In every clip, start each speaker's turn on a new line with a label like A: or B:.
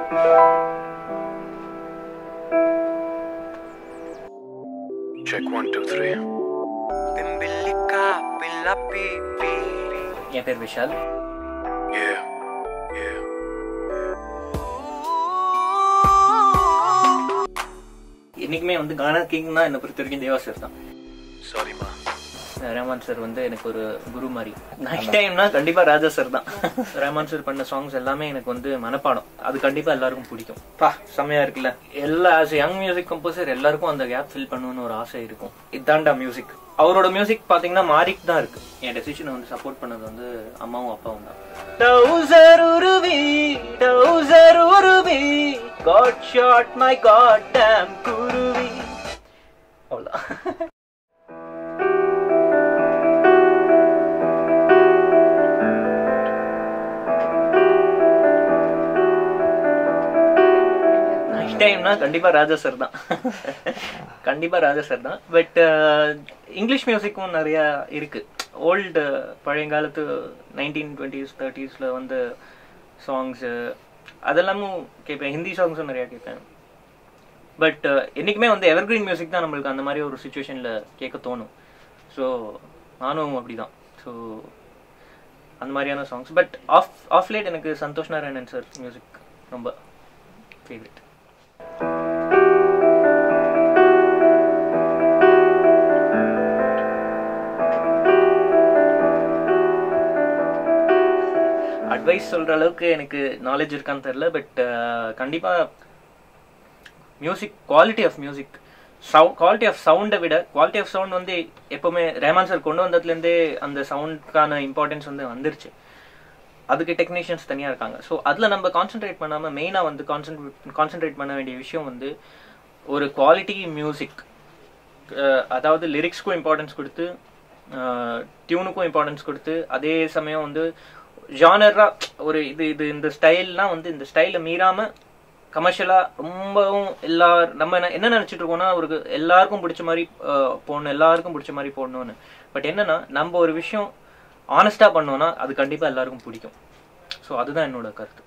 A: Check 1 2 3.
B: என் பேர் Vishal.
A: Yeah, yeah.
B: இன்னைக்குமே வந்து கானா கிங்னா என்னை பொறுத்த வரைக்கும் தேவா சார் தான்.
A: Sorry ma.
B: ரஹ்மான் சார் வந்து எனக்கு ஒரு குரு மாதிரி. நைட் டைம்னா கண்டிப்பா ராஜா சார் தான். ரஹ்மான் சார் பண்ண சாங்ஸ் எல்லாமே எனக்கு வந்து மனப்பாடம். அது கண்டிப்பா எல்லாருக்கும் பிடிக்கும். பா செம்மையா இருக்குல்ல. எல்லா யங் மியூசிக் கம்போசர் எல்லாருக்கும் அந்த கேப் ஃபில் பண்ணணும்னு ஒரு ஆசை இருக்கும். இதாண்டா மியூசிக். அவரோட மியூசிக் பாத்தீங்கன்னா மாறிட்டு தான் இருக்கு. என் டெசிஷனை வந்து சப்போர்ட் பண்ணது வந்து அம்மாவும் அப்பாவும் தான். டவுசர் உருவி God shot my goddamn குருவி. அவ்வளவுதான். டைம்னா கண்டிப்பா ராஜா சார் தான். கண்டிப்பா ராஜா சார் தான். பட் இங்கிலீஷ் மியூசிக்கும் நிறைய இருக்கு. ஓல்டு பழையங்காலத்து 1920s 30s வந்து சாங்ஸ் அதெல்லாமும் கேட்பேன். ஹிந்தி சாங்ஸும் நிறைய கேட்பேன். பட் என்னைக்குமே வந்து எவர்கிரீன் மியூசிக் தான் நம்மளுக்கு அந்த மாதிரி ஒரு சுச்சுவேஷன்ல கேட்க தோணும். ஸோ நானும் அப்படிதான். ஸோ அந்த மாதிரியான சாங்ஸ். பட் ஆஃப் லேட் எனக்கு சந்தோஷ் நாராயணன் சார் மியூசிக் ரொம்ப ஃபேவரட். அட்வைஸ் சொல்ற அளவுக்கு எனக்கு நாலேஜ் இருக்கான்னு தெரியல. பட் கண்டிப்பா music quality of music quality of சவுண்டை விட குவாலிட்டி ஆஃப் சவுண்ட் வந்து எப்பவுமே ரஹ்மான் சார் கொண்டு வந்ததுலேருந்தே அந்த சவுண்டுக்கான இம்பார்ட்டன்ஸ் வந்து வந்துருச்சு. அதுக்கு டெக்னீஷியன்ஸ் தனியாக இருக்காங்க. ஸோ அதில் நம்ம கான்சென்ட்ரேட் பண்ணாமல் மெயினாக வந்து கான்சென்ட்ரேட் பண்ண வேண்டிய விஷயம் வந்து ஒரு குவாலிட்டி மியூசிக். அதாவது லிரிக்ஸ்க்கும் இம்பார்ட்டன்ஸ் கொடுத்து டியூனுக்கும் இம்பார்ட்டன்ஸ் கொடுத்து அதே சமயம் வந்து ஜானரா ஒரு இது இந்த ஸ்டைல்லாம் வந்து இந்த ஸ்டைலை மீறாம கமர்ஷியலா ரொம்பவும் நம்ம என்ன நினைச்சிட்டு இருக்கோம்னா ஒரு எல்லாருக்கும் பிடிச்ச மாதிரி போடணும், எல்லாருக்கும் பிடிச்ச மாதிரி போடணும்னு. பட் என்னன்னா நம்ம ஒரு விஷயம் ஆனஸ்டா பண்ணோம்னா அது கண்டிப்பா எல்லாருக்கும் பிடிக்கும். ஸோ அதுதான் என்னோட கருத்து.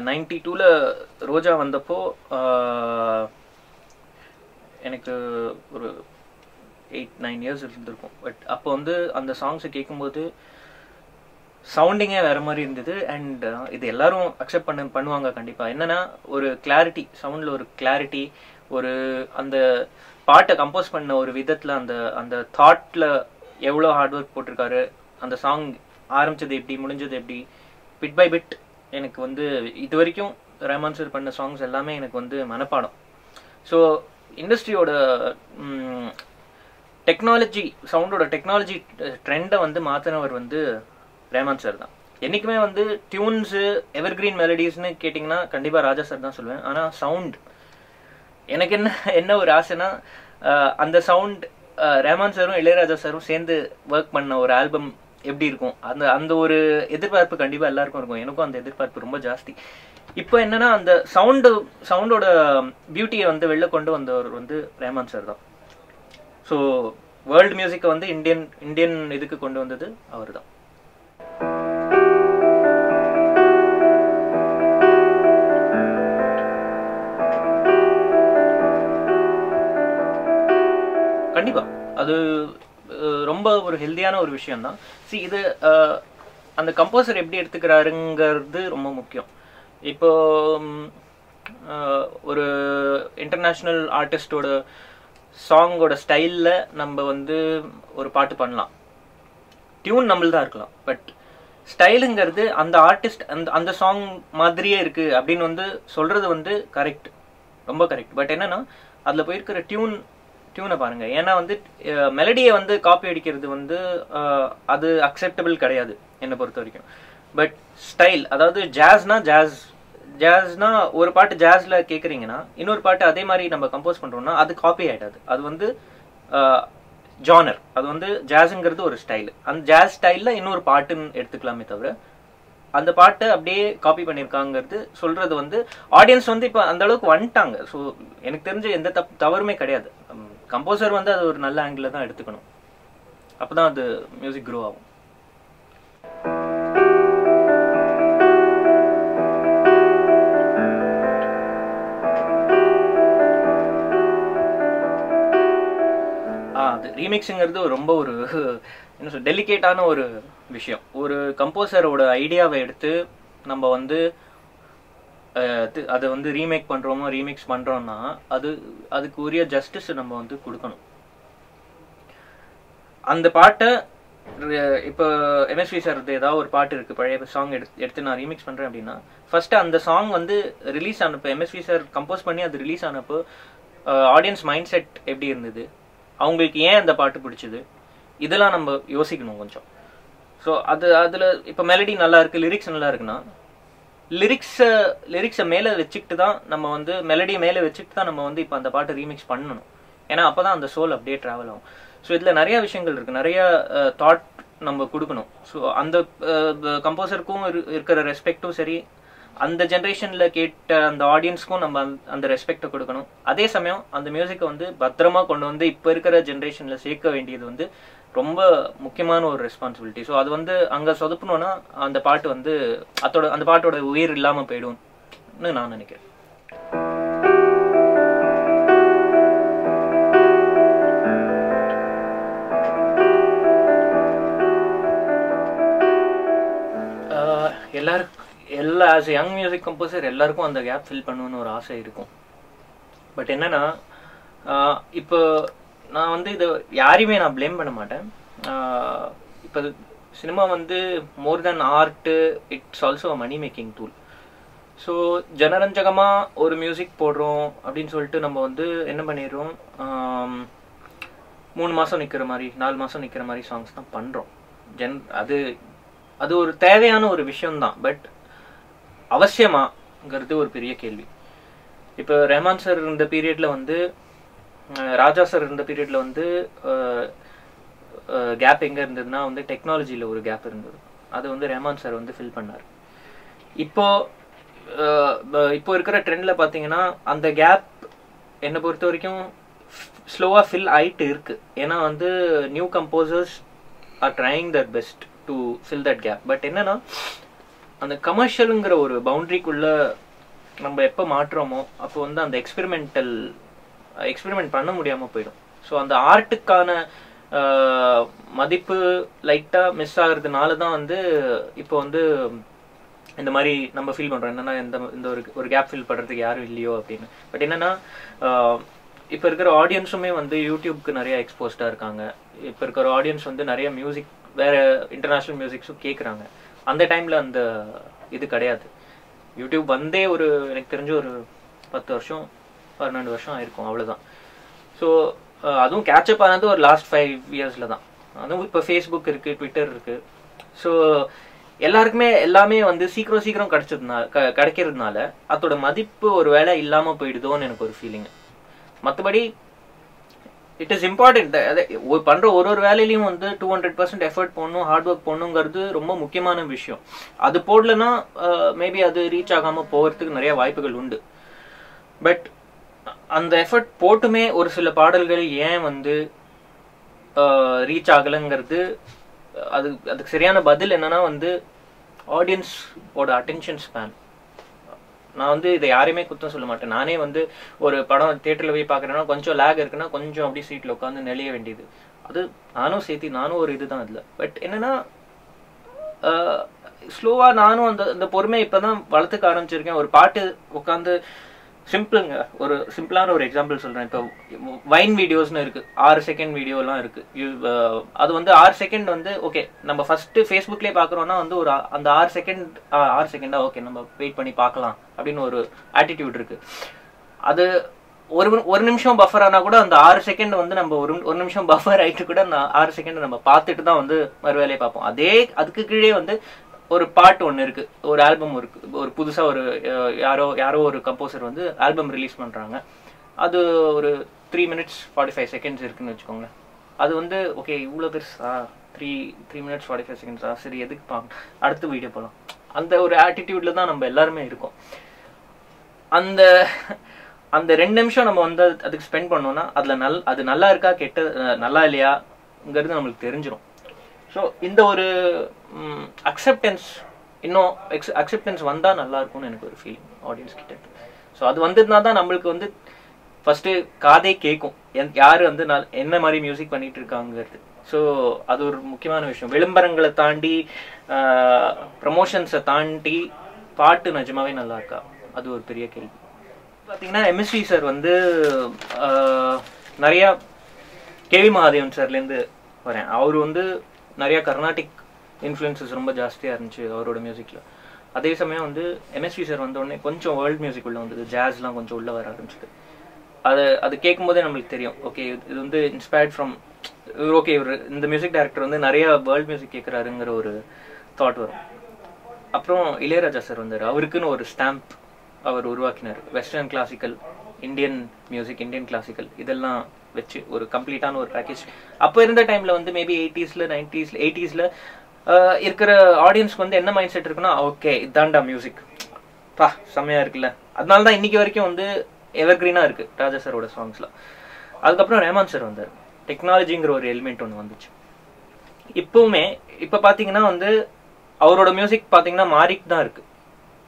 B: '92 ரோஜா வந்தப்போ எனக்கு ஒரு 8-9 இயர்ஸ் இருந்திருக்கும். பட் அப்போ வந்து அந்த சாங்ஸை கேட்கும்போது சவுண்டிங்கே வேற மாதிரி இருந்தது. அண்ட் இது எல்லாரும் அக்செப்ட் பண்ணுவாங்க கண்டிப்பா. என்னன்னா ஒரு கிளாரிட்டி, சவுண்ட்ல ஒரு கிளாரிட்டி, ஒரு அந்த பாட்டை கம்போஸ் பண்ண ஒரு விதத்துல அந்த அந்த தாட்ல எவ்வளோ ஹார்ட் ஒர்க் போட்டிருக்காரு. அந்த சாங் ஆரம்பிச்சது எப்படி, முடிஞ்சது எப்படி, பிட் பை பிட் எனக்கு வந்து இது வரைக்கும் ரஹ்மான் சார் பண்ண சாங்ஸ் எல்லாமே எனக்கு வந்து மனப்பாடம். ஸோ இண்டஸ்ட்ரியோட டெக்னாலஜி, சவுண்டோட டெக்னாலஜி ட்ரெண்டை வந்து மாற்றினவர் வந்து ரஹ்மான் சார் தான். என்றைக்குமே வந்து டியூன்ஸு எவர்கிரீன் மெலடிஸ்ன்னு கேட்டிங்கன்னா கண்டிப்பாக ராஜா சார் தான் சொல்லுவேன். ஆனால் சவுண்ட் எனக்கு என்ன ஒரு ஆசைன்னா அந்த சவுண்ட் ரஹ்மான் சாரும் இளையராஜா சாரும் சேர்ந்து ஒர்க் பண்ண ஒரு ஆல்பம் எப்படி இருக்கும், அந்த ஒரு எதிர்பார்ப்பு கண்டிப்பாக எல்லாருக்கும் இருக்கும். எனக்கும் அந்த எதிர்பார்ப்பு ரொம்ப ஜாஸ்தி. இப்போ என்னன்னா அந்த சவுண்டோட பியூட்டியை வந்து வெளில கொண்டு வந்தவர் வந்து ரஹ்மான் சார் தான். ஸோ வேர்ல்டு மியூசிக்கை வந்து இந்தியன் இதுக்கு கொண்டு வந்தது அவர் தான். கண்டிப்பா அது ரொம்ப ஒரு ஹெல்தியான ஒரு விஷயம் தான். இது அந்த கம்போசர் எப்படி எடுத்துக்கிறாருங்கிறது ரொம்ப முக்கியம். இப்போ ஒரு இன்டர்நேஷ்னல் ஆர்டிஸ்டோட சாங்கோட ஸ்டைலில் நம்ம வந்து ஒரு பாட்டு பண்ணலாம், டியூன் நம்மள்தான் இருக்கலாம். பட் ஸ்டைலுங்கிறது அந்த ஆர்டிஸ்ட் அந்த சாங் மாதிரியே இருக்கு அப்படின்னு வந்து சொல்றது வந்து கரெக்ட், ரொம்ப கரெக்ட். பட் என்னன்னா அதில் போயிருக்கிற டியூனை பாருங்க. ஏன்னா வந்து மெலடியை வந்து காப்பி அடிக்கிறது வந்து அது அக்செப்டபிள் கிடையாது என்னை பொறுத்த வரைக்கும். பட் ஸ்டைல், அதாவது ஜாஸ்னா ஒரு பாட்டு ஜாஸ்ல கேட்குறீங்கன்னா இன்னொரு பாட்டு அதே மாதிரி நம்ம கம்போஸ் பண்றோம்னா அது காப்பி ஆயிடாது. அது வந்து ஜானர், அது வந்து ஜாஸுங்கிறது ஒரு ஸ்டைல். அந்த ஜாஸ் ஸ்டைலில் இன்னொரு பாட்டுன்னு எடுத்துக்கலாமே தவிர அந்த பாட்டை அப்படியே காப்பி பண்ணியிருக்காங்கிறது சொல்றது வந்து ஆடியன்ஸ் வந்து இப்போ அந்த அளவுக்கு வந்துட்டாங்க. ஸோ எனக்கு தெரிஞ்ச எந்த தவறுமே கிடையாது. கம்போசர் வந்து அது ஒரு நல்ல ஆங்கிள் தான் எடுத்துக்கணும். அப்போதான் அது மியூசிக் க்ரோ ஆகும். அது ரீமிக்ஸுங்கிறது ரொம்ப ஒரு என்ன சொல் டெலிகேட்டான ஒரு விஷயம். ஒரு கம்போசரோட ஐடியாவை எடுத்து நம்ம வந்து அதை வந்து ரீமேக் பண்ணுறோமோ ரீமிக்ஸ் பண்ணுறோம்னா அதுக்கு உரிய ஜஸ்டிஸ் நம்ம வந்து கொடுக்கணும். அந்த பாட்டை இப்போ எம்எஸ்வி சார் ஏதாவது ஒரு பாட்டு இருக்குது, பழைய சாங் எடுத்து நான் ரீமிக்ஸ் பண்ணுறேன் அப்படின்னா ஃபர்ஸ்ட் அந்த சாங் வந்து ரிலீஸ் ஆனப்போ எம்எஸ்வி சார் கம்போஸ் பண்ணி அது ரிலீஸ் ஆனப்போ ஆடியன்ஸ் மைண்ட் செட் எப்படி இருந்தது, அவங்களுக்கு ஏன் அந்த பாட்டு பிடிச்சது, இதெல்லாம் நம்ம யோசிக்கணும் கொஞ்சம். ஸோ அதில் இப்போ மெலடி நல்லா இருக்குது, லிரிக்ஸ் நல்லா இருக்குன்னா லிரிக்ஸை மேலே வச்சுக்கிட்டு தான் நம்ம வந்து மெலடியை மேலே வச்சுக்கிட்டு தான் நம்ம வந்து இப்போ அந்த பாட்டை ரீமிக்ஸ் பண்ணணும். ஏன்னா அப்போ தான் அந்த சோல் அப்படியே ட்ராவல் ஆகும். ஸோ இதில் நிறைய விஷயங்கள் இருக்குது, நிறைய தாட் நம்ம கொடுக்கணும். ஸோ அந்த கம்போசருக்கும் இருக்கிற ரெஸ்பெக்டும் சரி, அந்த ஜென்ரேஷனில் கேட்ட அந்த ஆடியன்ஸ்க்கும் நம்ம அந்த ரெஸ்பெக்டை கொடுக்கணும். அதே சமயம் அந்த மியூசிக்கை வந்து பத்திரமா கொண்டு வந்து இப்போ இருக்கிற ஜென்ரேஷனில் சேர்க்க வேண்டியது வந்து ரொம்ப முக்கியமான ஒரு ரெஸ்பான்சிபிலிட்டி. ஸோ அது வந்து அங்கே சொதப்பணும்னா அந்த பாட்டு வந்து அந்த பாட்டோட உயிர் இல்லாமல் போயிடும்னு நான் நினைக்கிறேன். ஆஸ் யங் மியூசிக் கம்போசர் எல்லாருக்கும் அந்த கேப் ஃபில் பண்ணணும்னு ஒரு ஆசை இருக்கும். பட் என்னன்னா இப்போ நான் வந்து இதை யாரையுமே நான் ப்ளேம் பண்ண மாட்டேன். இப்போ சினிமா வந்து more than art, it's also a money making tool. So ஜனரஞ்சகமாக ஒரு மியூசிக் போடுறோம் அப்படின்னு சொல்லிட்டு நம்ம வந்து என்ன பண்ணிடுறோம், 3 மாதம் நிற்கிற மாதிரி 4 மாதம் நிற்கிற மாதிரி சாங்ஸ் தான் பண்ணுறோம். அது ஒரு தேவையான ஒரு விஷயம்தான். பட் அவசியமாங்கிறது ஒரு பெரிய கேள்வி. இப்போ ரஹ்மான் சார் இருந்த பீரியட்ல வந்து, ராஜா சார் இருந்த பீரியட்ல வந்து கேப் எங்கே இருந்ததுன்னா வந்து டெக்னாலஜியில் ஒரு கேப் இருந்தது. அது வந்து ரஹ்மான் சார் வந்து ஃபில் பண்ணார். இப்போ இருக்கிற ட்ரெண்டில் பார்த்தீங்கன்னா அந்த கேப் என்னை பொறுத்த வரைக்கும் ஸ்லோவாக ஃபில் ஆகிட்டு இருக்கு. ஏன்னா வந்து new composers are trying that best to fill that gap. But என்னன்னா அந்த கமர்ஷியலுங்கிற ஒரு பவுண்ட்ரிக்குள்ள நம்ம எப்போ மாற்றுறோமோ அப்போ வந்து அந்த எக்ஸ்பெரிமெண்ட் பண்ண முடியாமல் போயிடும். ஸோ அந்த ஆர்ட்டுக்கான மதிப்பு லைட்டாக மிஸ் ஆகுறதுனால தான் வந்து இப்போ வந்து இந்த மாதிரி நம்ம ஃபீல் பண்ணுறோம், என்னன்னா இந்த ஒரு கேப் ஃபில் பண்ணுறதுக்கு யாரும் இல்லையோ அப்படின்னு. பட் என்னன்னா இப்போ இருக்கிற ஆடியன்ஸுமே வந்து யூடியூப்க்கு நிறைய எக்ஸ்போஸ்டாக இருக்காங்க. இப்போ இருக்கிற ஆடியன்ஸ் வந்து நிறைய மியூசிக், வேற இன்டர்நேஷ்னல் மியூசிக்ஸும் கேட்குறாங்க. அந்த டைமில் அந்த இது கிடையாது. யூடியூப் வந்தே எனக்கு தெரிஞ்ச ஒரு 10 வருஷம் 12 வருஷம் ஆயிருக்கும், அவ்வளோதான். ஸோ அதுவும் கேட்சப் ஆனது ஒரு லாஸ்ட் 5 இயர்ஸில் தான். அதுவும் இப்போ ஃபேஸ்புக் இருக்குது, ட்விட்டர் இருக்குது. ஸோ எல்லாருக்குமே எல்லாமே வந்து சீக்கிரம் கிடைக்கிறதுனால அதோட மதிப்பு ஒரு வேளை இல்லாமல் போயிடுதோன்னு எனக்கு ஒரு ஃபீலிங். மற்றபடி இட் இஸ் இம்பார்ட்டன்ட். பண்ணுற ஒரு வேலையிலையும் வந்து 200% எஃபர்ட் போடணும், ஹார்ட் ஒர்க் போடணுங்கிறது ரொம்ப முக்கியமான விஷயம். அது போடலன்னா மேபி அது ரீச் ஆகாமல் போகிறதுக்கு நிறைய வாய்ப்புகள் உண்டு. பட் அந்த எஃபர்ட் போட்டுமே ஒரு சில பாடல்கள் ஏன் வந்து ரீச் ஆகலைங்கிறது அதுக்கு சரியான பதில் என்னன்னா வந்து ஆடியன்ஸோட அட்டென்ஷன் ஸ்பேன். நான் வந்து இதை யாரையுமே குத்தம் சொல்ல மாட்டேன். நானே வந்து ஒரு படம் தியேட்டரில் போய் பார்க்குறேன்னா கொஞ்சம் லேக் இருக்குன்னா கொஞ்சம் அப்படியே சீட்டில் உட்காந்து நெளிய வேண்டியது. அது நானும் ஒரு இதுதான் இதில். பட் என்னன்னா ஸ்லோவாக நானும் அந்த பொறுமையை இப்போ தான் வளர்த்துக்க ஆரம்பிச்சிருக்கேன். ஒரு பாட்டு உட்காந்து சிம்பிளுங்க, ஒரு சிம்பிளான ஒரு எக்ஸாம்பிள் சொல்கிறேன். இப்போ வைன் வீடியோஸ்னு இருக்குது, 6 செகண்ட் வீடியோலாம் இருக்குது. அது வந்து 6 செகண்ட் வந்து ஓகே, நம்ம ஃபஸ்ட்டு ஃபேஸ்புக்லேயே பார்க்குறோன்னா வந்து அந்த 6 செகண்டா ஓகே நம்ம வெயிட் பண்ணி பார்க்கலாம் அப்படின்னு ஒரு ஆட்டிடியூட் இருக்குது. அது ஒரு நிமிஷம் பஃபர் ஆனால் கூட அந்த 6 செகண்ட் வந்து நம்ம ஒரு நிமிஷம் பஃபர் ஆகிட்டு கூட அந்த 6 செகண்ட் நம்ம பார்த்துட்டு தான் வந்து மறு வேலையை பார்ப்போம். அதுக்கு கீழே வந்து ஒரு பாட்டு ஒன்று இருக்கு, ஒரு ஆல்பம் இருக்கு, ஒரு புதுசாக ஒரு யாரோ ஒரு கம்போசர் வந்து ஆல்பம் ரிலீஸ் பண்ணுறாங்க. அது ஒரு 3 minutes 45 seconds இருக்குன்னு வச்சுக்கோங்க. அது வந்து ஓகே இவ்வளோ பெருசா 3 minutes 45 seconds, சரி எதுக்கு அடுத்த வீடியோ போகலாம் அந்த ஒரு ஆட்டிடியூட்ல தான் நம்ம எல்லாருமே இருக்கோம். அந்த அந்த 2 நிமிஷம் நம்ம வந்து அதுக்கு ஸ்பெண்ட் பண்ணோம்னா அது நல்லா இருக்கா நல்லா இல்லையாங்கிறது நம்மளுக்கு தெரிஞ்சிடும். ஸோ இந்த ஒரு அக்செப்டன்ஸ் இன்னும் அக்செப்டன்ஸ் வந்தால் நல்லா இருக்கும்னு எனக்கு ஒரு ஃபீலிங் ஆடியன்ஸ் கிட்ட. ஸோ அது வந்ததுனா தான் நம்மளுக்கு வந்து ஃபர்ஸ்ட்டு காதே கேட்கும் யார் வந்து என்ன மாதிரி மியூசிக் பண்ணிட்டு இருக்காங்கிறது. ஸோ அது ஒரு முக்கியமான விஷயம். விளம்பரங்களை தாண்டி ப்ரமோஷன்ஸை தாண்டி பாட்டு நிஜமாவே நல்லா இருக்கா, அது ஒரு பெரிய கேள்வி. பார்த்தீங்கன்னா எம்எஸ்வி சார் வந்து நிறையா கேவி மகாதேவன் சார்லேருந்து வரேன். அவர் வந்து நிறையா கர்நாடிக் இன்ஃப்ளூயன்சஸ் ரொம்ப ஜாஸ்தியாக இருந்துச்சு அவரோட மியூசிக்கில். அதே சமயம் வந்து எம்எஸ்வி சார் வந்தோடனே கொஞ்சம் வேர்ல்டு மியூசிக் உள்ள வந்தது, ஜாஸ்லாம் கொஞ்சம் உள்ளே வர ஆரம்பிச்சிது. அது கேட்கும் போதே நம்மளுக்கு தெரியும், ஓகே இது வந்து இன்ஸ்பயர்ட் ஃப்ரம் ஓகே இவர் இந்த மியூசிக் டைரக்டர் வந்து நிறைய வேர்ல்டு மியூசிக் கேட்குறாருங்கிற ஒரு தாட் வரும். அப்புறம் இளையராஜா சார் வந்தார். அவருக்குன்னு ஒரு ஸ்டாம்ப் அவர் உருவாக்கினார். Western classical, Indian music, Indian classical இதெல்லாம் வச்சு ஒரு கம்ப்ளீட்டான ஒரு பேக்கேஜ். அப்போ இருந்த டைமில் வந்து மேபி 80s இருக்கிற ஆடியன்ஸ்க்கு வந்து என்ன மைண்ட் செட் இருக்குன்னா, ஓகே இதாண்டா மியூசிக் பா செம்மையாக இருக்குல்ல. அதனால தான் இன்னைக்கு வரைக்கும் வந்து எவர்கிரீனாக இருக்குது ராஜா சாரோட சாங்ஸ்லாம். அதுக்கப்புறம் ரஹ்மான் சார் வந்தார். டெக்னாலஜிங்கிற ஒரு எலிமெண்ட் ஒன்று வந்துச்சு. இப்போவுமே இப்போ பார்த்தீங்கன்னா வந்து அவரோட மியூசிக் பார்த்தீங்கன்னா மாறிட்டு தான் இருக்குது.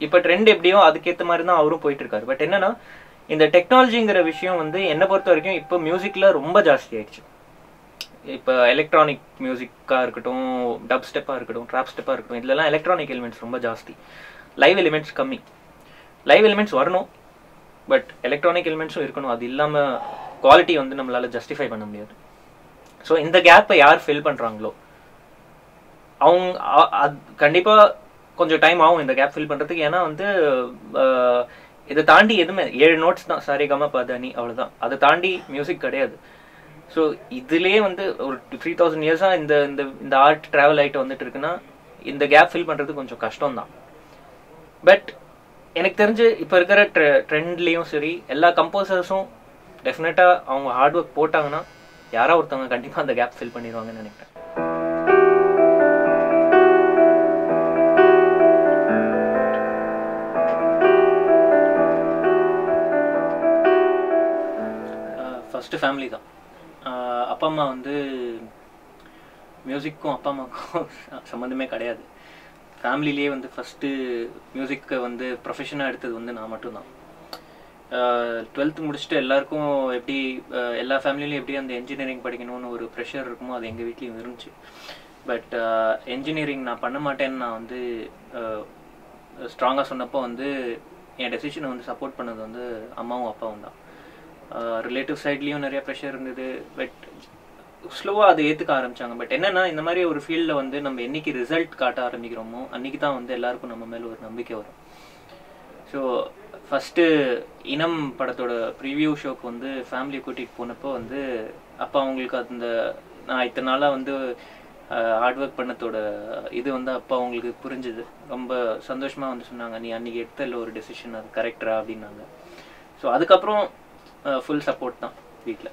B: இப்போ ட்ரெண்ட் எப்படியோ அதுக்கேற்ற மாதிரி தான் அவரும் போயிட்டு இருக்காரு. பட் என்னன்னா இந்த டெக்னாலஜிங்கிற விஷயம் வந்து என்னை பொறுத்த வரைக்கும் இப்போ மியூசிக்ல ரொம்ப ஜாஸ்தி ஆயிடுச்சு. இப்போ எலக்ட்ரானிக் மியூசிக்காக இருக்கட்டும், டப் ஸ்டெப்பாக இருக்கட்டும், ட்ராப் ஸ்டெப்பாக இருக்கட்டும், இதுலலாம் எலக்ட்ரானிக் எலிமெண்ட்ஸ் ரொம்ப ஜாஸ்தி, லைவ் எலிமெண்ட்ஸ் கம்மி. லைவ் எலிமெண்ட்ஸ் வரணும், பட் எலக்ட்ரானிக் எலிமெண்ட்ஸும் இருக்கணும். அது இல்லாமல் குவாலிட்டி வந்து நம்மளால ஜஸ்டிஃபை பண்ண முடியாது. ஸோ இந்த கேப்பை யார் ஃபில் பண்ணுறாங்களோ அவங்க கண்டிப்பாக கொஞ்சம் டைம் ஆகும் இந்த கேப் ஃபில் பண்ணுறதுக்கு. ஏன்னா வந்து இதை தாண்டி எதுவுமே 7 நோட்ஸ் தான், சாரிகமா பதனி, அவ்வளோதான். அதை தாண்டி மியூசிக் கிடையாது. ஸோ இதுலேயே வந்து ஒரு 3000 இயர்ஸாக இந்த ஆர்ட் ட்ராவல் ஆகிட்டு வந்துட்டு இருக்குன்னா இந்த கேப் ஃபில் பண்ணுறது கொஞ்சம் கஷ்டம் தான். பட் எனக்கு தெரிஞ்சு இப்போ இருக்கிற ட்ரெண்ட்லேயும் சரி எல்லா கம்போசர்ஸும் டெஃபினட்டாக அவங்க ஹார்ட் ஒர்க் போட்டாங்கன்னா யாரோ ஒருத்தவங்க கண்டிப்பாக அந்த கேப் ஃபில் பண்ணிடுவாங்கன்னு நினைக்கிறேன். ஃபஸ்ட்டு ஃபேமிலி தான். அப்பா அம்மா வந்து மியூசிக்கும் அப்பா அம்மாவுக்கும் சம்மந்தமே கிடையாது. ஃபேமிலிலேயே வந்து ஃபஸ்ட்டு மியூசிக்கை வந்து ப்ரொஃபஷனாக எடுத்தது வந்து நான் மட்டும்தான். 12th முடிச்சுட்டு எல்லாருக்கும் எப்படி எல்லா ஃபேமிலிலையும் எப்படி அந்த என்ஜினியரிங் படிக்கணும்னு ஒரு ப்ரெஷர் இருக்குமோ அது எங்கள் வீட்லேயும் இருந்துச்சு. பட் என்ஜினியரிங் நான் பண்ண மாட்டேன்னு நான் வந்து ஸ்ட்ராங்காக சொன்னப்போ வந்து என் டெசிஷனை வந்து சப்போர்ட் பண்ணது வந்து அம்மாவும் அப்பாவும் தான். ரிலேட்டிவ் சைட்லேயும் நிறைய ப்ரெஷர் இருந்தது. பட் ஸ்லோவாக அதை ஏற்றுக்க ஆரம்பித்தாங்க. பட் என்னென்னா இந்த மாதிரி ஒரு ஃபீல்டில் வந்து நம்ம என்றைக்கு ரிசல்ட் காட்ட ஆரம்பிக்கிறோமோ அன்றைக்கி தான் வந்து எல்லாருக்கும் நம்ம மேலே ஒரு நம்பிக்கை வரும். ஸோ ஃபஸ்ட்டு இனம் படத்தோட ப்ரிவியூ ஷோக்கு வந்து ஃபேமிலியை கூட்டிகிட்டு போனப்போ வந்து அப்போ அவங்களுக்கு அந்த நான் இத்தனை நாளாக வந்து ஹார்ட் ஒர்க் பண்ணத்தோட இது வந்து அப்போ அவங்களுக்கு புரிஞ்சுது. ரொம்ப சந்தோஷமாக வந்து சொன்னாங்க, நீ அன்றைக்கி எடுத்தல ஒரு டெசிஷன் அது கரெக்டரா அப்படின்னாங்க. ஸோ அதுக்கப்புறம் ஃபுல் சப்போர்ட் தான் வீட்டில்.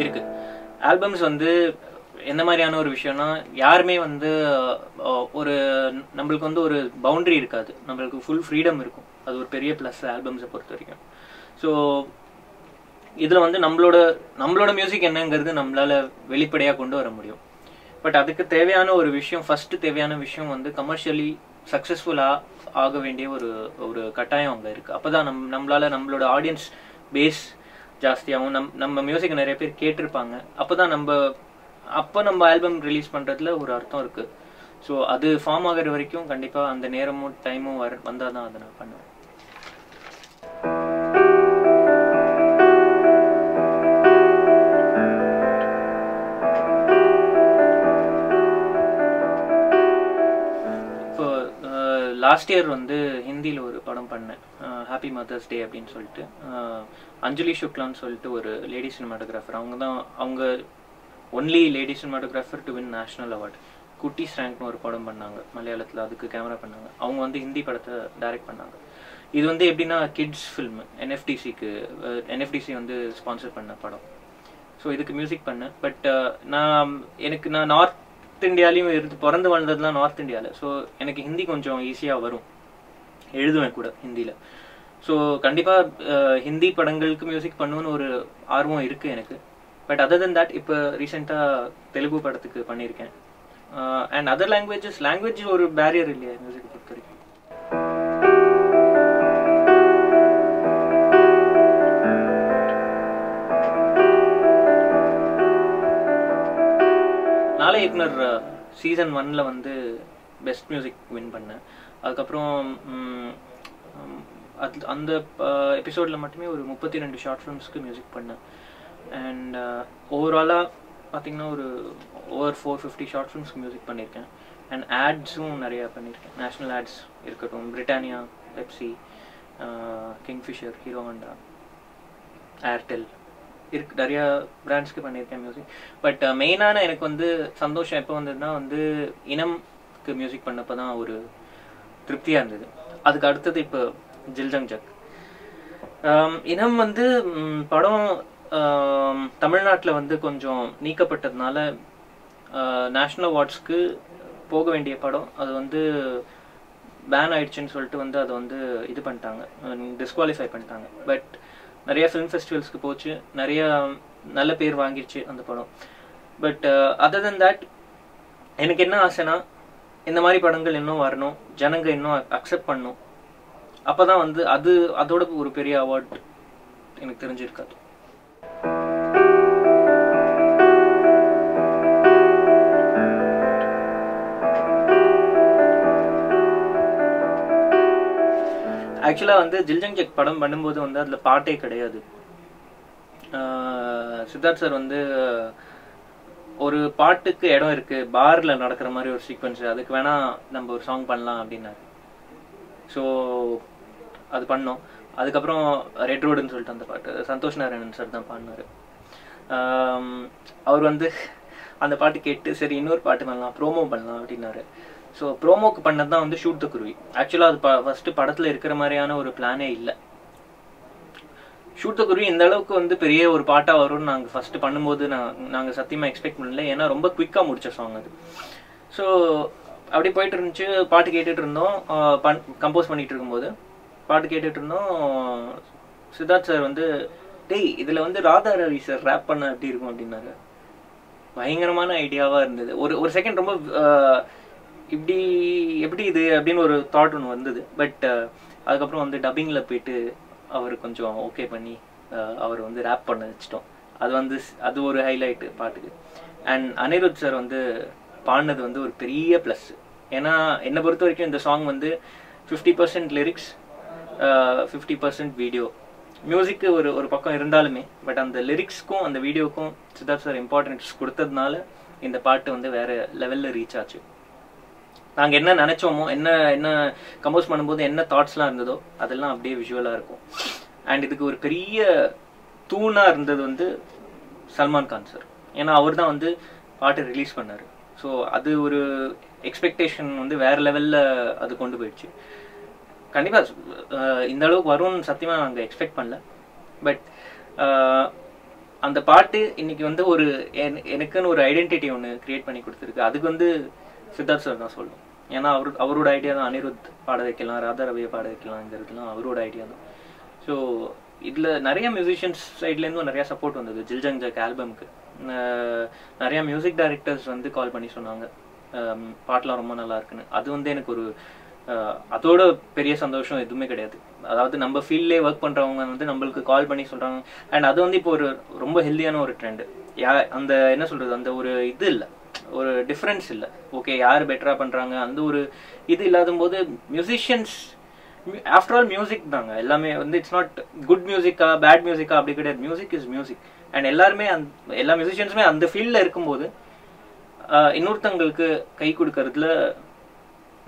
B: இருக்கு ஆல்பம்ஸ் வந்து எந்த மாதிரியான ஒரு விஷயம்னா, யாருமே வந்து ஒரு நம்மளுக்கு வந்து ஒரு பவுண்டரி இருக்காது, நம்மளுக்கு ஃபுல் ஃப்ரீடம் இருக்கும். அது ஒரு பெரிய ப்ளஸ் ஆல்பம்ஸை பொறுத்த வரைக்கும். ஸோ இதில் வந்து நம்மளோட மியூசிக் என்னங்கிறது நம்மளால வெளிப்படையாக கொண்டு வர முடியும். பட் அதுக்கு தேவையான ஒரு விஷயம், ஃபர்ஸ்ட் தேவையான விஷயம் வந்து கமர்ஷியலி சக்ஸஸ்ஃபுல்லாக ஆக வேண்டிய ஒரு கட்டாயம் அங்கே இருக்குது. அப்போ தான் நம்மளால நம்மளோட ஆடியன்ஸ் பேஸ் ஜாஸ்தியாகவும் நம்ம மியூசிக் நிறைய பேர் கேட்டிருப்பாங்க. அப்போ தான் நம்ம ஆல்பம் ரிலீஸ் பண்ணுறதுல ஒரு அர்த்தம் இருக்குது. ஸோ அது ஃபார்ம் ஆகிற வரைக்கும் கண்டிப்பாக அந்த நேரமும் டைமும் வந்தால் தான் அதை நான் பண்ணுவேன். லாஸ்ட் இயர் வந்து ஹிந்தியில் ஒரு படம் பண்ணேன், ஹாப்பி மதர்ஸ் டே அப்படின்னு சொல்லிட்டு. அஞ்சலி சுக்லான்னு சொல்லிட்டு ஒரு லேடி சினிமாட்டோகிராஃபர், அவங்க only lady cinematographer to win national award. குட்டிஸ் ரேங்க்னு ஒரு படம் பண்ணாங்க மலையாளத்தில், அதுக்கு கேமரா பண்ணாங்க. அவங்க வந்து ஹிந்தி படத்தை டைரக்ட் பண்ணாங்க. இது வந்து எப்படின்னா கிட்ஸ் ஃபில்ம், என்எஃப்டிசி வந்து ஸ்பான்சர் பண்ண படம். ஸோ இதுக்கு மியூசிக் பண்ணேன். பட் நான் நார்த் இந்தியாலையும் பிறந்து வளர்ந்ததுலாம் நார்த் இந்தியாவில். ஸோ எனக்கு ஹிந்தி கொஞ்சம் ஈஸியாக வரும், எழுதுவேன் கூட ஹிந்தியில். ஸோ கண்டிப்பாக ஹிந்தி படங்களுக்கு மியூசிக் பண்ணுவேன்னு ஒரு ஆர்வம் இருக்குது எனக்கு. பட் அதர் தென் தட் இப்போ ரீசெண்டாக தெலுங்கு படத்துக்கு பண்ணியிருக்கேன். அண்ட் அதர் லாங்குவேஜ் ஒரு பேரியர் இல்லையா மியூசிக் பொறுத்த வரைக்கும். நாளை இயக்குனர் சீசன் 1 வந்து பெஸ்ட் மியூசிக் வின் பண்ணேன். அதுக்கப்புறம் அந்த எபிசோடில் மட்டுமே ஒரு 32 ஷார்ட் ஃபிலிம்ஸ்க்கு மியூசிக் பண்ணேன். அண்ட் ஓவராலாக பார்த்தீங்கன்னா ஒரு ஓவர் 450 ஷார்ட் ஃபிலிம்ஸ்க்கு மியூசிக் பண்ணியிருக்கேன். அண்ட் ஆட்ஸும் நிறையா பண்ணியிருக்கேன். நேஷ்னல் ஆட்ஸ் இருக்கட்டும், Britannia, Pepsi, kingfisher, hero Honda, Airtel நிறையா பிராண்ட்ஸ்க்கு பண்ணியிருக்கேன் மியூசிக். பட் மெயினான எனக்கு வந்து சந்தோஷம் எப்போ வந்ததுன்னா வந்து இனம்க்கு மியூசிக் பண்ணப்போ தான் ஒரு திருப்தியாக இருந்தது. அதுக்கு அடுத்தது இப்போ ஜில் ஜங் ஜக். இனம் வந்து படம் தமிழ்நாட்டில் வந்து கொஞ்சம் நீக்கப்பட்டதுனால நேஷ்னல் அவார்ட்ஸ்க்கு போக வேண்டிய படம் அது வந்து பேன் ஆயிடுச்சுன்னு சொல்லிட்டு வந்து அதை வந்து இது பண்ணிட்டாங்க, டிஸ்குவாலிஃபை பண்ணிட்டாங்க. பட் நிறைய ஃபிலிம் ஃபெஸ்டிவல்ஸ்க்கு போச்சு, நிறைய நல்ல பேர் வாங்கிடுச்சு அந்த படம். பட் அதர் தென் தட் எனக்கு என்ன ஆசைனா இந்த மாதிரி படங்கள் இன்னும் வரணும், ஜனங்க இன்னும் அக்செப்ட் பண்ணணும். அப்போதான் வந்து அதோட ஒரு பெரிய அவார்ட் எனக்கு தெரிஞ்சிருக்காது. ஆக்சுவலாக வந்து ஜில் ஜங் ஜக் படம் பண்ணும்போது வந்து அதில் பாட்டே கிடையாது. சித்தார்த் சார் வந்து ஒரு பாட்டுக்கு இடம் இருக்கு, பார்ல நடக்கிற மாதிரி ஒரு சீக்வன்ஸ், அதுக்கு வேணா நம்ம ஒரு சாங் பண்ணலாம் அப்படின்னாரு. ஸோ அது பண்ணோம். அதுக்கப்புறம் ரெட் ரோடுன்னு சொல்லிட்டு அந்த பாட்டு சந்தோஷ் நாராயணன் சார் தான் பாடினாரு. அவர் வந்து அந்த பாட்டு கேட்டு சரி இன்னொரு பாட்டு பண்ணலாம், ப்ரோமோ பண்ணலாம் அப்படின்னாரு. ஸோ ப்ரோமோக்கு பண்ணது தான் வந்து ஷூட் த குருவி. ஆக்சுவலாக அது ஃபர்ஸ்ட் படத்தில் இருக்கிற மாதிரியான ஒரு பிளானே இல்லை. ஷூட் த குருவி இந்த அளவுக்கு வந்து பெரிய ஒரு பாட்டாக வரும்னு நாங்கள் ஃபர்ஸ்ட் பண்ணும்போது நாங்கள் சத்தியமாக எக்ஸ்பெக்ட் பண்ணல. ஏன்னா ரொம்ப குவிக்காக முடிச்ச சாங் அது. ஸோ அப்படி போயிட்டு இருந்துச்சு, பாட்டு கேட்டுட்டு இருந்தோம். கம்போஸ் பண்ணிட்டு இருக்கும்போது பாட்டு கேட்டுட்டு இருந்தோம். சித்தார்த் சார் வந்து டேய் இதில் வந்து ராதா ரவி சார் ரேப் பண்ண எப்படி இருக்கும் அப்படின்னாரு. பயங்கரமான ஐடியாவாக இருந்தது. ஒரு செகண்ட் ரொம்ப எப்படி இது அப்படின்னு ஒரு தாட் ஒன்று வந்தது. பட் அதுக்கப்புறம் வந்து டப்பிங்கில் போயிட்டு அவர் கொஞ்சம் ஓகே பண்ணி அவர் வந்து ரேப் பண்ண வச்சிட்டோம். அது ஒரு ஹைலைட்டு பாட்டுக்கு. அண்ட் அனிருத் சார் வந்து பாடினது வந்து ஒரு பெரிய ப்ளஸ். ஏன்னா என்னை பொறுத்த வரைக்கும் இந்த சாங் வந்து 50% லிரிக்ஸ் 50% வீடியோ. மியூசிக்கு ஒரு பக்கம் இருந்தாலுமே பட் அந்த லிரிக்ஸ்க்கும் அந்த வீடியோக்கும் சித்தார்த் சார் இம்பார்ட்டன்ஸ் கொடுத்ததுனால இந்த பாட்டு வந்து வேற லெவலில் ரீச் ஆச்சு. நாங்கள் என்ன நினைச்சோமோ, என்ன கம்போஸ் பண்ணும்போது என்ன தாட்ஸ்லாம் இருந்ததோ அதெல்லாம் அப்படியே விஷுவலாக இருக்கும். அண்ட் இதுக்கு ஒரு பெரிய தூணாக இருந்தது வந்து சல்மான் கான் சார். ஏன்னா அவர் தான் வந்து பாட்டு ரிலீஸ் பண்ணார். ஸோ அது ஒரு எக்ஸ்பெக்டேஷன் வந்து வேற லெவலில் அது கொண்டு போயிடுச்சு. கண்டிப்பாக இந்த அளவுக்கு வரும்னு சத்தியமாக நாங்கள் எக்ஸ்பெக்ட் பண்ணல. பட் அந்த பாட்டு இன்னைக்கு வந்து எனக்குன்னு ஒரு ஐடென்டிட்டி ஒன்று கிரியேட் பண்ணி கொடுத்துருக்கு. அதுக்கு வந்து சித்தார்த் சார் தான் சொல்லணும். ஏன்னா அவரோட ஐடியா தான். அனிருத் பாட வைக்கலாம், ராதா ரவியை பாட வைக்கலாங்கிறதுலாம் அவரோட ஐடியா தான். ஸோ இதில் நிறைய மியூசிஷியன்ஸ் சைட்லேருந்தும் நிறையா சப்போர்ட் வந்தது. ஜில் ஜங் ஜக் ஆல்பம்க்கு நிறையா மியூசிக் டைரக்டர்ஸ் வந்து கால் பண்ணி சொன்னாங்க பாட்டெலாம் ரொம்ப நல்லா இருக்குன்னு. அது வந்து எனக்கு ஒரு அதோட பெரிய சந்தோஷம் எதுவுமே கிடையாது. அதாவது நம்ம ஃபீல்ட்லேயே ஒர்க் பண்ணுறவங்க வந்து நம்மளுக்கு கால் பண்ணி சொல்கிறாங்க. அண்ட் அது வந்து இப்போ ஒரு ரொம்ப ஹெல்தியான ஒரு ட்ரெண்டு. அந்த என்ன சொல்கிறது, அந்த ஒரு இது இல்லை, ஒரு டிஃப்ரென்ஸ் இல்லை. ஓகே யார் பெட்டராக பண்ணுறாங்க அந்த ஒரு இது இல்லாத போது மியூசிஷியன்ஸ் ஆஃப்டர் ஆல் மியூசிக் தாங்க எல்லாமே வந்து. இட்ஸ் நாட் குட் மியூசிக்கா பேட் மியூசிக்கா அப்படி கிடையாது. Music is music. அண்ட் எல்லாருமே எல்லா மியூசிஷியன்ஸுமே அந்த ஃபீல்டில் இருக்கும்போது இன்னொருத்தங்களுக்கு கை கொடுக்கறதுல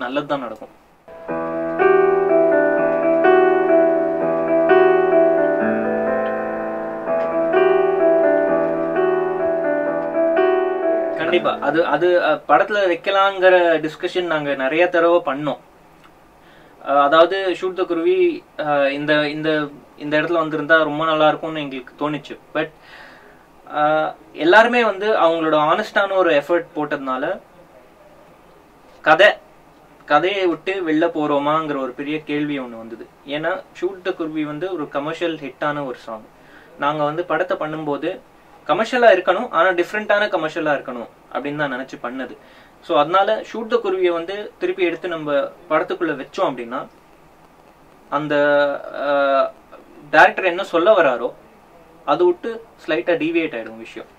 B: நல்லது தான் நடக்கும். கண்டிப்பா அது படத்துல வைக்கலாங்கிற டிஸ்கஷன் நாங்க நிறைய தடவை பண்ணோம். அதாவது ஷூட் த குருவி இந்த இந்த இந்த இடத்துல வந்திருந்தா ரொம்ப நல்லா இருக்கும்னு எங்களுக்கு தோணுச்சு. பட் எல்லாருமே வந்து அவங்களோட ஆனஸ்டான ஒரு எஃபர்ட் போட்டதுனால கதையை விட்டு வெளில போறோமாங்கிற ஒரு பெரிய கேள்வி ஒன்று வந்தது. ஏன்னா ஷூட் த குருவி வந்து ஒரு கமர்ஷியல் ஹிட்டான ஒரு சாங். நாங்கள் வந்து படத்தை பண்ணும்போது கமர்ஷியலாக இருக்கணும், ஆனால் டிஃப்ரெண்ட்டான கமர்ஷியலாக இருக்கணும் அப்படின்னு தான் நினச்சி பண்ணது. ஸோ அதனால ஷூட் த குருவியை வந்து திருப்பி எடுத்து நம்ம படத்துக்குள்ளே வச்சோம் அப்படின்னா அந்த டைரக்டர் என்ன சொல்ல வராரோ அது விட்டு ஸ்லைட்டாக டீவியேட் ஆகிடும் விஷயம்.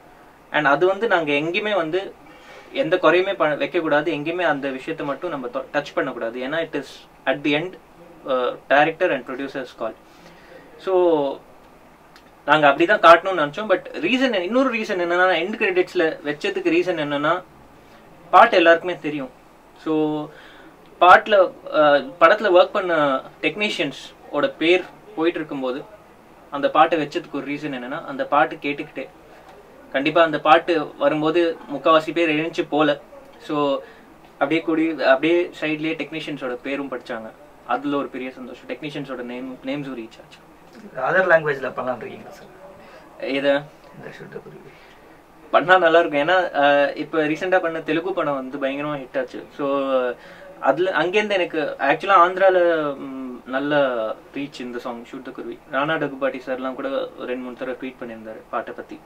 B: அண்ட் அது வந்து நாங்கள் எங்கேயுமே வந்து எந்த குறையுமே வைக்கக்கூடாது, எங்கேயுமே அந்த விஷயத்தை மட்டும் நம்ம டச் பண்ணக்கூடாது. ஏன்னா it is at the end director and producers call. So நாங்கள் அப்படி தான் காட்டணும்னு நினச்சோம். பட் இன்னொரு ரீசன் என்னன்னா, எண்ட் கிரெடிட்ஸில் வச்சதுக்கு ரீசன் என்னன்னா, பாட்டு எல்லாருக்குமே தெரியும். ஸோ படத்தில் ஒர்க் பண்ண டெக்னீஷியன்ஸ் ஓட பேர் போயிட்டு இருக்கும்போது அந்த பாட்டை வச்சதுக்கு ஒரு ரீசன் என்னன்னா, அந்த பாட்டு கேட்டுக்கிட்டே கண்டிப்பாக அந்த பாட்டு வரும்போது முக்கால்வாசி பேர் எழுந்துச்சு போல. ஸோ அப்படியே சைட்லேயே டெக்னீஷியன்ஸோட பேரும் படித்தாங்க. அதில் ஒரு பெரிய சந்தோஷம். டெக்னீஷியன்ஸோட நேம்ஸும் ரீச் ஆச்சு.
C: அதர் லாங்குவேஜில் பண்ணலாம் இருக்கீங்க சார்?
B: இதை பண்ணால் நல்லா இருக்கும். ஏன்னா இப்போ ரீசெண்டாக பண்ண தெலுங்கு படம் வந்து பயங்கரமாக ஹிட் ஆச்சு. ஸோ அங்கேருந்து எனக்கு ஆக்சுவலாக ஆந்திராவில் நல்ல ரீச் இந்த சாங் ஷூட் த குருவி. ராணா டகுபாட்டி சார்லாம் கூட 2-3 தடவை ட்வீட் பண்ணியிருந்தாரு பாட்டை பற்றி.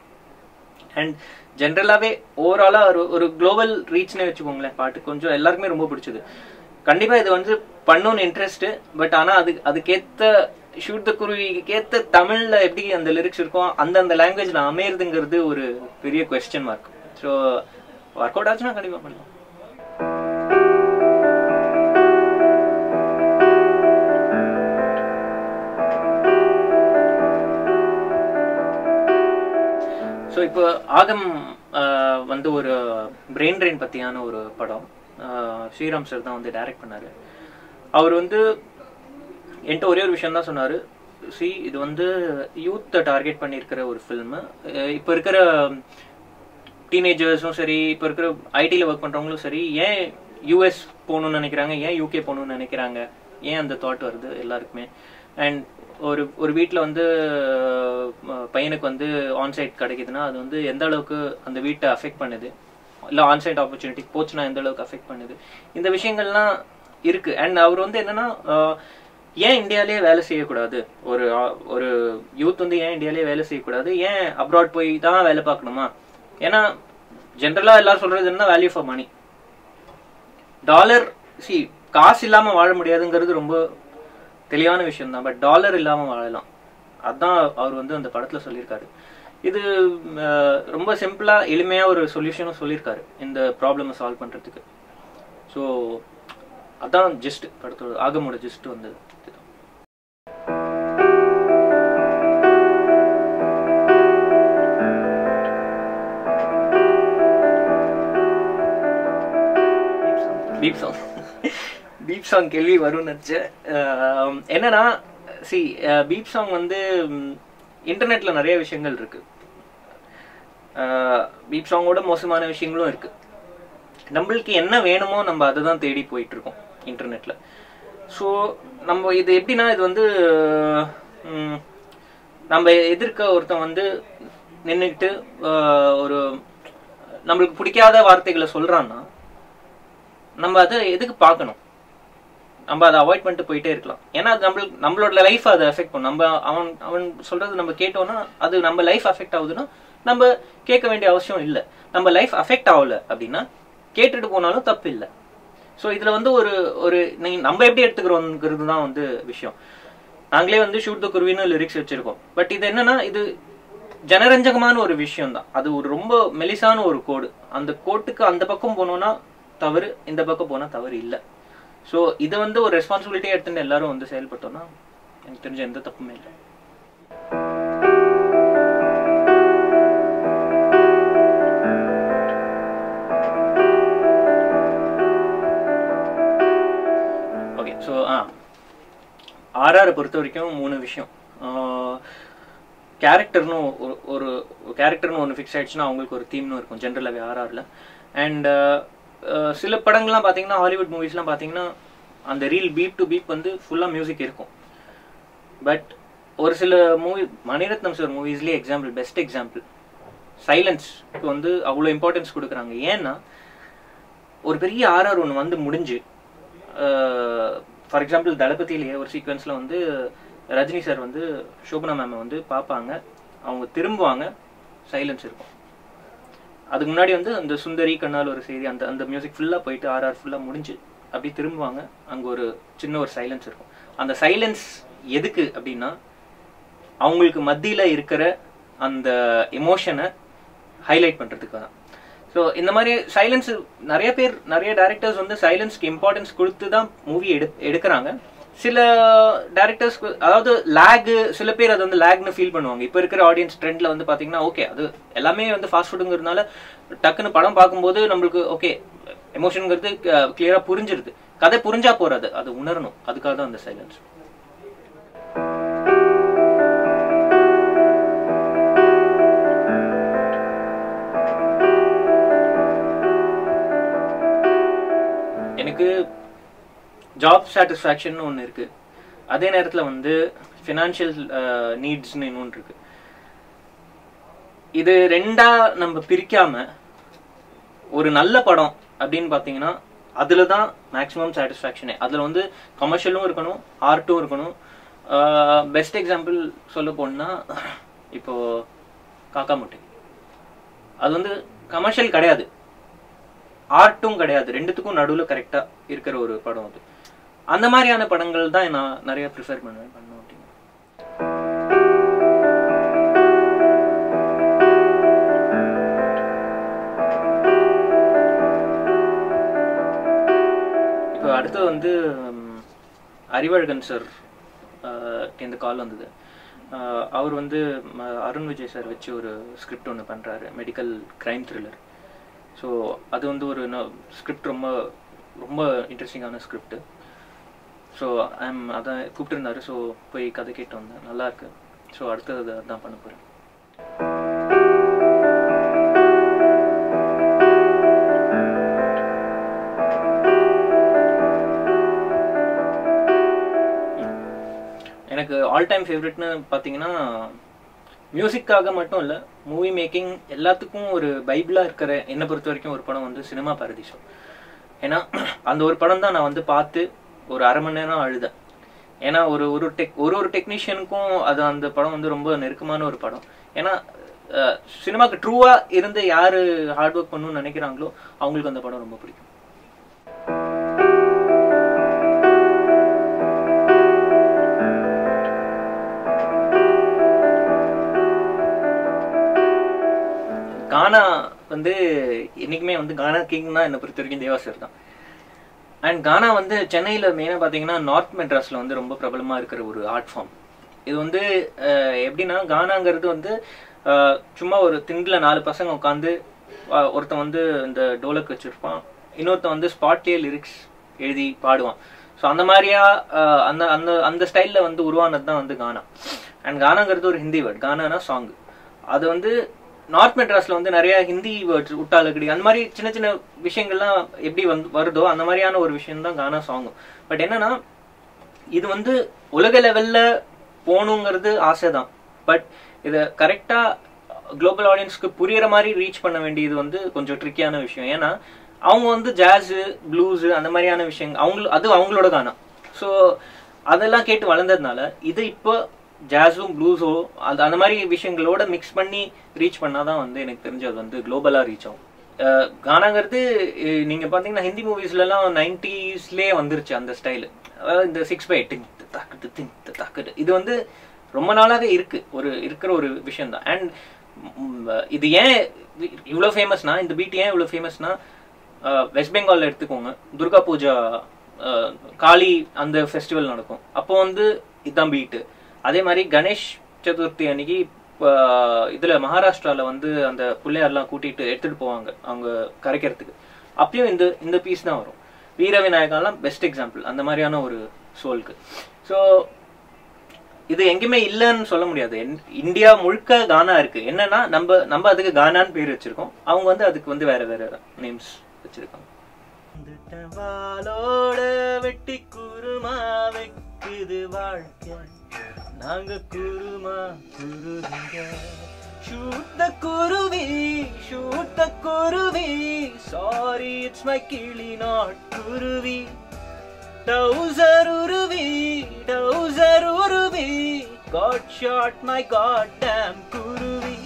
B: அண்ட் ஜென்ரலாகவே ஓவராலாக ஒரு குளோபல் ரீச்னே வச்சுக்கோங்களேன். பாட்டு கொஞ்சம் எல்லாருக்குமே ரொம்ப பிடிச்சது. கண்டிப்பாக இது வந்து பண்ணணும்னு இன்ட்ரெஸ்ட்டு. பட் ஆனால் அதுக்கேற்ற ஷூட் த குருவிக்கேற்ற தமிழில் எப்படி அந்த லிரிக்ஸ் இருக்கும் அந்த லாங்குவேஜில் அமையிறதுங்கிறது ஒரு பெரிய question mark. So work out ஆச்சுன்னா கண்டிப்பாக பண்ணலாம். ஸோ இப்போ ஆகம் வந்து ஒரு பிரெயின் ட்ரெயின் பற்றியான ஒரு படம். ஸ்ரீராம் சார் தான் வந்து டைரக்ட் பண்ணார். அவர் வந்து என்கிட்ட ஒரே ஒரு விஷயம் தான் சொன்னார். இது வந்து யூத்தை டார்கெட் பண்ணியிருக்கிற ஒரு ஃபில்மு. இப்போ இருக்கிற டீனேஜர்ஸும் சரி, இப்போ இருக்கிற ஐடியில் ஒர்க் பண்ணுறவங்களும் சரி, ஏன் யூஎஸ் போகணுன்னு நினைக்கிறாங்க, ஏன் யூகே போகணுன்னு நினைக்கிறாங்க, ஏன் அந்த தாட் வருது எல்லாருக்குமே. அண்ட் ஒரு வீட்டில் வந்து பையனுக்கு வந்து ஆன்சைட் கிடைக்குதுன்னா அது வந்து எந்த அளவுக்கு அந்த வீட்டை அஃபெக்ட் பண்ணுது, இல்லை ஆன்சைட் ஆப்பர்ச்சுனிட்டி போச்சுன்னா எந்த அளவுக்கு அஃபெக்ட் பண்ணுது, இந்த விஷயங்கள்லாம் இருக்கு. அண்ட் அவர் வந்து என்னன்னா, ஏன் இந்தியாவிலேயே வேலை செய்யக்கூடாது, ஒரு யூத் வந்து ஏன் இந்தியாவிலேயே வேலை செய்யக்கூடாது, ஏன் அப்ராட் போய் தான் வேலை பார்க்கணுமா. ஏன்னா ஜென்ரலாக எல்லாரும் சொல்றது என்ன, வேல்யூ ஃபார் மணி. டாலர் காசு இல்லாமல் வாழ முடியாதுங்கிறது ரொம்ப தெளிவான விஷயம் தான். பட் டாலர் இல்லாமல் வாழலாம். அதுதான் அவர் வந்து அந்த படத்தில் சொல்லியிருக்காரு. இது ரொம்ப சிம்பிளாக எளிமையாக ஒரு சொல்யூஷனும் சொல்லியிருக்காரு இந்த ப்ராப்ளமை சால்வ் பண்ணுறதுக்கு. ஸோ அதான் ஜஸ்ட் படத்தோட ஆகமோட ஜஸ்ட் வந்தது. பீப் சாங் கேள்வி வரும்னு நினச்சேன். என்னன்னா பீப் சாங் வந்து இன்டர்நெட்ல நிறைய விஷயங்கள் இருக்கு. பீப் சாங்கோட மோசமான விஷயங்களும் இருக்கு. நம்மளுக்கு என்ன வேணுமோ நம்ம அதை தான் தேடி போயிட்டு இருக்கோம் இன்டர்நெட்ல. ஸோ நம்ம இது எப்படின்னா, இது வந்து நம்ம எதிர்க்க ஒருத்தன் வந்து நின்றுக்கிட்டு ஒரு நம்மளுக்கு பிடிக்காத வார்த்தைகளை சொல்றான்னா நம்ம அதை எதுக்கு பார்க்கணும், நம்ம அதை அவாய்ட் பண்ணிட்டு போயிட்டே இருக்கலாம். ஏன்னா அது நம்மளோட லைஃப் அதை அஃபெக்ட் பண்ணும். அவன் சொல்றது நம்ம கேட்டோம்னா அது நம்ம லைஃப் அஃபெக்ட் ஆகுதுன்னா நம்ம கேட்க வேண்டிய அவசியம் இல்லை. நம்ம லைஃப் அஃபெக்ட் ஆகல அப்படின்னா கேட்டுட்டு போனாலும் தப்பு இல்லை. ஸோ இதுல வந்து நம்ம எப்படி எடுத்துக்கிறோங்கிறது தான் வந்து விஷயம். நாங்களே வந்து ஷூட் த குருவின்னு லிரிக்ஸ் வச்சிருக்கோம். பட் இது என்னன்னா, இது ஜனரஞ்சகமான ஒரு விஷயம் தான். அது ஒரு ரொம்ப மெலிசான ஒரு கோடு. அந்த கோட்டுக்கு அந்த பக்கம் போனோம்னா தவறு, இந்த பக்கம் போனா தவறு இல்லை. ஸோ இதை வந்து ஒரு ரெஸ்பான்சிபிலிட்டியா எடுத்துட்டு எல்லாரும் வந்து செயல்பட்டோம்னா எனக்கு தெரிஞ்ச எந்த தப்புமே இல்லை. ஓகே, ஸோ ஆர்ஆரை பொறுத்த வரைக்கும் 3 விஷயம். கேரக்டர்னு ஒன்று ஃபிக்ஸ் ஆயிடுச்சுன்னா அவங்களுக்கு ஒரு தீம்னு இருக்கும் ஜென்ரலாகவே ஆர்ஆரில். அண்ட் சில படங்கள்லாம் பார்த்தீங்கன்னா, ஹாலிவுட் மூவிஸ்லாம் பார்த்தீங்கன்னா அந்த ரீல் பீப் டு பீப் வந்து ஃபுல்லாக மியூசிக் இருக்கும். பட் ஒரு சில மூவி, மணிரத்னம் சார் மூவிஸ்லேயே எக்ஸாம்பிள், பெஸ்ட் எக்ஸாம்பிள், சைலன்ஸ்க்கு வந்து அவ்வளோ இம்பார்ட்டன்ஸ் கொடுக்குறாங்க. ஏன்னா ஒரு பெரிய ஆர்ஆர் ஒன்று வந்து முடிஞ்சு, ஃபார் எக்ஸாம்பிள் தளபதியிலேயே ஒரு சீக்வன்ஸில் வந்து ரஜினி சார் வந்து சோபனா மேமை வந்து பார்ப்பாங்க, அவங்க திரும்புவாங்க, சைலன்ஸ் இருக்கும். அதுக்கு முன்னாடி வந்து அந்த சுந்தரி கண்ணால் ஒரு செய்தி, அந்த அந்த மியூசிக் ஃபுல்லாக போயிட்டு ஆர்ஆர் ஃபுல்லாக முடிஞ்சு அப்படி திரும்புவாங்க, அங்கே ஒரு சின்ன ஒரு சைலன்ஸ் இருக்கும். அந்த சைலன்ஸ் எதுக்கு அப்படின்னா அவங்களுக்கு மத்தியில் இருக்கிற அந்த எமோஷனை ஹைலைட் பண்ணுறதுக்கு தான். ஸோ இந்த மாதிரி சைலன்ஸ் நிறைய பேர், நிறைய டைரக்டர்ஸ் வந்து சைலன்ஸ்க்கு இம்பார்ட்டன்ஸ் கொடுத்து தான் மூவி எடுக்கிறாங்க. சில டைரக்டர்ஸ் அதாவது லேக், சில பேர் அது வந்து லேக்னு ஃபீல் பண்ணுவாங்க. இப்போ இருக்கிற ஆடியன்ஸ் ட்ரெண்ட்ல வந்து பார்த்தீங்கன்னா ஓகே, அது எல்லாமே வந்து ஃபாஸ்ட் ஃபுட்டுங்கிறதுனால டக்குன்னு படம் பார்க்கும்போது நம்மளுக்கு ஓகே எமோஷனுங்கிறது கிளியராக புரிஞ்சிருது. கதை புரிஞ்சா போறாது, அது உணரணும். அதுக்காக தான் அந்த சைலன்ஸ். எனக்கு ஜாப் சாட்டிஸ்ஃபேக்ஷன் ஒன்று இருக்கு, அதே நேரத்தில் வந்து ஃபினான்ஷியல் நீட்ஸ்னு இன்னொன்று இருக்கு. இது ரெண்டா நம்ம பிரிக்காம ஒரு நல்ல படம் அப்படின்னு பார்த்தீங்கன்னா அதுல தான் மேக்ஸிமம் சாட்டிஸ்ஃபேக்ஷனே. அதில் வந்து கமர்ஷியலும் இருக்கணும், ஆர்ட்டும் இருக்கணும். பெஸ்ட் எக்ஸாம்பிள் சொல்ல போனா இப்போ காக்கா முட்டை, அது வந்து கமர்ஷியல் கிடையாது, ஆர்ட்டும் கிடையாது, ரெண்டுத்துக்கும் நடுவில் கரெக்டாக இருக்கிற ஒரு படம் அது. அந்த மாதிரியான படங்கள் தான் நான் நிறைய ப்ரிஃபர் பண்ணுவேன் பண்ணோம் அப்படின்னு. இப்போ அடுத்து வந்து அறிவழகன் சார் இந்த கால் வந்தது. அவர் வந்து அருண் விஜய் சார் வச்சு ஒரு ஸ்கிரிப்ட் ஒன்று பண்ணுறாரு, மெடிக்கல் கிரைம் த்ரில்லர். ஸோ அது வந்து ஒரு ஸ்கிரிப்ட் ரொம்ப ரொம்ப இன்ட்ரெஸ்டிங்கான ஸ்கிரிப்ட். ஸோ அதான் கூப்பிட்டுருந்தாரு. ஸோ போய் கதை கேட்டு வந்தேன், நல்லா இருக்கு. ஸோ அடுத்தது அதான் பண்ண போகிறேன். எனக்கு ஆல் டைம் ஃபேவரட்னு பார்த்தீங்கன்னா மியூசிக்காக மட்டும் இல்லை, மூவி மேக்கிங் எல்லாத்துக்கும் ஒரு பைபிளாக இருக்கிற என்னை பொறுத்த வரைக்கும் ஒரு படம் வந்து சினிமா பாரதிசம். ஏன்னா அந்த ஒரு படம் தான் நான் வந்து பார்த்து ஒரு அரை மணி நேரம் அழுதேன். ஏன்னா ஒரு டெக்னீஷியனுக்கும் அது அந்த படம் வந்து ரொம்ப நெருக்கமான ஒரு படம். ஏன்னா சினிமாக்கு ட்ரூவாக இருந்து யார் ஹார்ட் ஒர்க் பண்ணணும்னு நினைக்கிறாங்களோ அவங்களுக்கு அந்த படம் ரொம்ப பிடிக்கும். கானா வந்து என்னைக்குமே வந்து கானா கிங்னா என்னை பொறுத்த வரைக்கும் தேவா சார் தான். அண்ட் கானா வந்து சென்னையில் மெயினாக பார்த்தீங்கன்னா நார்த் மெட்ராஸில் வந்து ரொம்ப பிரபலமாக இருக்கிற ஒரு ஆர்ட் ஃபார்ம். இது வந்து எப்படின்னா கானாங்கிறது வந்து சும்மா ஒரு திண்டில் 4 பசங்க உட்காந்து, ஒருத்தன் வந்து இந்த டோலக் வச்சுருப்பான், இன்னொருத்தன் வந்து ஸ்பாட்லேயே லிரிக்ஸ் எழுதி பாடுவான். ஸோ அந்த மாதிரியா அந்த அந்த அந்த ஸ்டைலில் வந்து உருவானது தான் வந்து கானா. அண்ட் கானாங்கிறது ஒரு ஹிந்தி வேர்ட், கானானா சாங். அது வந்து நார்த் மெட்ராஸ்ல வந்து நிறைய ஹிந்தி வேர்ட்ஸ், உட்டாலக்கடி, அந்த மாதிரி சின்ன சின்ன விஷயங்கள்லாம் எப்படி வருதோ அந்த மாதிரியான ஒரு விஷயம் தான் கானா சாங்கும். பட் என்னன்னா இது வந்து உலக லெவல்ல போகணுங்கிறது ஆசை தான். பட் இதை கரெக்டா குளோபல் ஆடியன்ஸ்க்கு புரியுற மாதிரி ரீச் பண்ண வேண்டியது வந்து கொஞ்சம் ட்ரிக்கியான விஷயம். ஏன்னா அவங்க வந்து ஜாஸு, ப்ளூஸு அந்த மாதிரியான விஷயங்கள் அது அவங்களோட கானா. ஸோ அதெல்லாம் கேட்டு வளர்ந்ததுனால இது இப்போ ஜாஸும் ப்ளூஸோ அந்த மாதிரி விஷயங்களோட மிக்ஸ் பண்ணி ரீச் பண்ணாதான் வந்து எனக்கு தெரிஞ்சு அது வந்து குளோபலா ரீச் ஆகும். கானாங்கிறது நீங்க பாத்தீங்கன்னா ஹிந்தி மூவிஸ்லாம் 90ஸ்லேயே வந்துருச்சு அந்த ஸ்டைலு. அதாவது இந்த 6/8 தாக்குது இது வந்து ரொம்ப நாளாவே இருக்கிற ஒரு விஷயம் தான். அண்ட் இது ஏன் இவ்வளோ ஃபேமஸ்னா, இந்த பீட் ஏன் இவ்வளோ ஃபேமஸ்னா, வெஸ்ட் பெங்காலில் எடுத்துக்கோங்க, துர்கா பூஜா, காளி அந்த ஃபெஸ்டிவல் நடக்கும், அப்போ வந்து இதுதான் பீட்டு. அதே மாதிரி கணேஷ் சதுர்த்தி அன்னைக்கு இதுல மகாராஷ்டிரால வந்து அந்த பிள்ளையாரெல்லாம் கூட்டிட்டு எடுத்துட்டு போவாங்க அவங்க கரைக்கிறதுக்கு, அப்பயும் இந்த பீஸ் தான் வரும். வீர விநாயகாலாம் பெஸ்ட் எக்ஸாம்பிள் அந்த மாதிரியான ஒரு சோலுக்கு. ஸோ இது எங்கேயுமே இல்லைன்னு சொல்ல முடியாது. இந்தியா முழுக்க கானா இருக்கு. என்னன்னா நம்ம அதுக்கு கானான்னு பேர் வச்சிருக்கோம், அவங்க வந்து அதுக்கு வந்து வேற வேற நேம்ஸ் வச்சிருக்காங்க. வாளோட வெட்டி குருமா வைக்குது வாழ்க்கை நாங்க kurma குருவிங்க shoot the kuruvi sorry it's my kili not kuruvi trouser uruvi got shot my goddamn kuruvi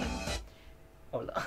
B: hola